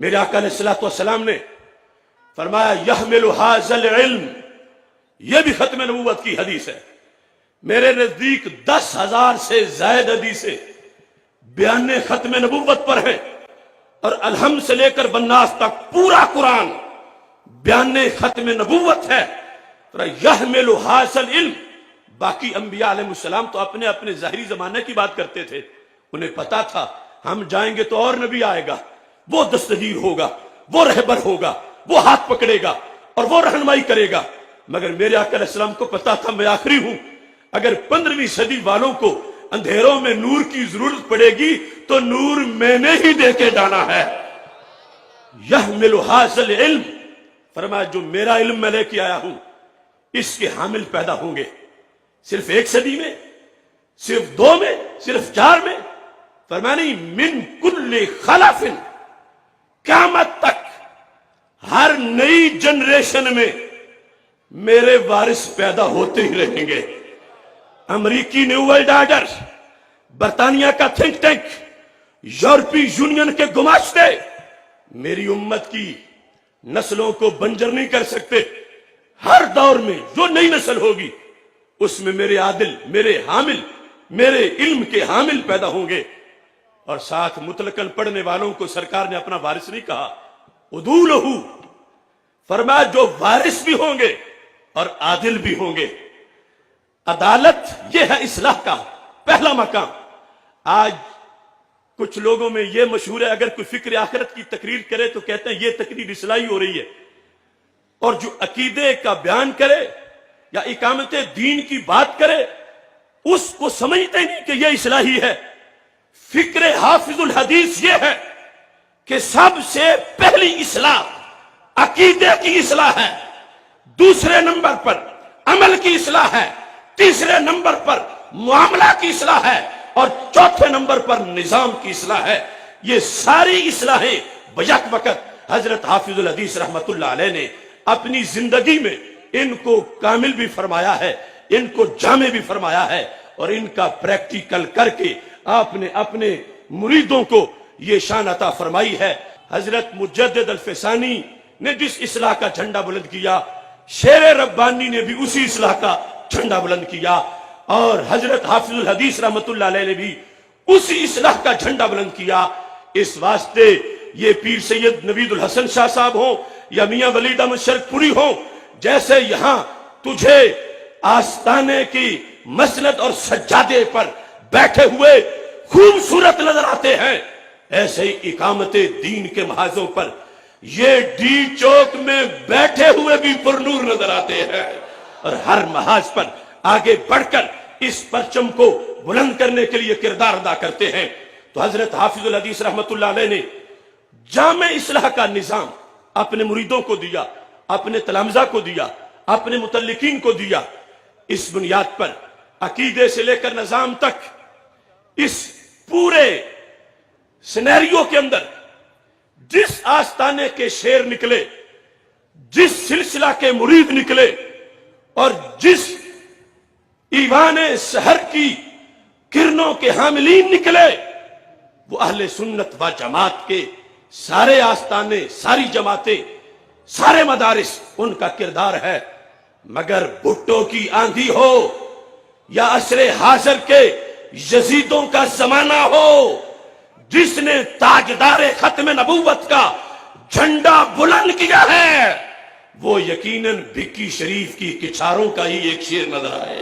میرے آقا علیہ الصلوۃ والسلام نے فرمایا یحمل ھذا العلم، یہ بھی ختم نبوت کی حدیث ہے۔ میرے نزدیک 10,000 سے زائد حدیثیں بیان ختم نبوت پر ہیں، اور الحمد سے لے کر بناس تک پورا قرآن بیان ختم نبوت ہے۔ یحمل ھذا العلم، باقی انبیاء علیہ السلام تو اپنے اپنے ظاہری زمانے کی بات کرتے تھے، انہیں پتا تھا ہم جائیں گے تو اور نبی آئے گا، وہ دستگیر ہوگا، وہ رہبر ہوگا، وہ ہاتھ پکڑے گا اور وہ رہنمائی کرے گا۔ مگر میرے آقا علیہ السلام کو پتا تھا میں آخری ہوں، اگر 15ویں صدی والوں کو اندھیروں میں نور کی ضرورت پڑے گی تو نور میں نے ہی دے کے ڈالا ہے۔ یحمل ھذا العلم، فرمایا جو میرا علم میں لے کے آیا ہوں اس کے حامل پیدا ہوں گے، صرف 1 صدی میں، صرف 2 میں، صرف 4 میں، فرمایا نہیں من کل خلف، قیامت تک ہر نئی جنریشن میں میرے وارث پیدا ہوتے ہی رہیں گے۔ امریکی نیو ورلڈ آرڈر، برطانیہ کا تھنک ٹینک، یورپی یونین کے گماشتے میری امت کی نسلوں کو بنجر نہیں کر سکتے۔ ہر دور میں جو نئی نسل ہوگی اس میں میرے عادل، میرے حامل، میرے علم کے حامل پیدا ہوں گے۔ اور ساتھ مطلقاً پڑھنے والوں کو سرکار نے اپنا وارث نہیں کہا، ادعو لہو، فرمایا جو وارث بھی ہوں گے اور عادل بھی ہوں گے۔ عدالت یہ ہے اصلاح کا پہلا مقام۔ آج کچھ لوگوں میں یہ مشہور ہے، اگر کوئی فکر آخرت کی تقریر کرے تو کہتے ہیں یہ تقریر اصلاحی ہو رہی ہے، اور جو عقیدے کا بیان کرے یا اقامت دین کی بات کرے اس کو سمجھتے نہیں کہ یہ اصلاحی ہے۔ فکر حافظ الحدیث یہ ہے کہ سب سے پہلی اصلاح عقیدے کی اصلاح ہے، دوسرے نمبر پر عمل کی اصلاح ہے، تیسرے نمبر پر معاملہ کی اصلاح ہے، اور چوتھے نمبر پر نظام کی اصلاح ہے۔ یہ ساری اصلاحیں بیک وقت حضرت حافظ الحدیث رحمت اللہ علیہ نے اپنی زندگی میں ان کو کامل بھی فرمایا ہے، ان کو جامع بھی فرمایا ہے، اور ان کا پریکٹیکل کر کے آپ نے اپنے مریدوں کو یہ شان عطا فرمائی ہے۔ حضرت مجدد الفسانی نے جس اصلاح کا جھنڈا بلند کیا، شیر ربانی نے بھی اسی اصلاح کا جھنڈا بلند کیا، اور حضرت حافظ الحدیث رحمت اللہ علیہ نے بھی اسی اصلاح کا جھنڈا بلند کیا۔ اس واسطے یہ پیر سید نوید الحسن شاہ صاحب ہوں یا میاں ولید احمد شرک پوری ہوں، جیسے یہاں تجھے آستانے کی مسند اور سجادے پر بیٹھے ہوئے خوبصورت نظر آتے ہیں، ایسے ہی اقامت دین کے محاذوں پر یہ ڈی چوک میں بیٹھے ہوئے بھی پرنور نظر آتے ہیں، اور ہر محاذ پر آگے بڑھ کر اس پرچم کو بلند کرنے کے لیے کردار ادا کرتے ہیں۔ تو حضرت حافظ الحدیث رحمت اللہ علیہ نے جامع اصلاح کا نظام اپنے مریدوں کو دیا، اپنے تلامذہ کو دیا، اپنے متعلقین کو دیا۔ اس بنیاد پر عقیدے سے لے کر نظام تک اس پورے سینیریو کے اندر جس آستانے کے شیر نکلے، جس سلسلہ کے مرید نکلے، اور جس ایوان سحر کی کرنوں کے حاملین نکلے، وہ اہل سنت و جماعت کے سارے آستانے، ساری جماعتیں، سارے مدارس ان کا کردار ہے۔ مگر بھٹو کی آندھی ہو یا عصر حاضر کے یزیدوں کا زمانہ ہو، جس نے تاجدار ختم نبوت کا جھنڈا بلند کیا ہے، وہ یقیناً بھکی شریف کی کچھاروں کا ہی ایک شیر نظر آئے۔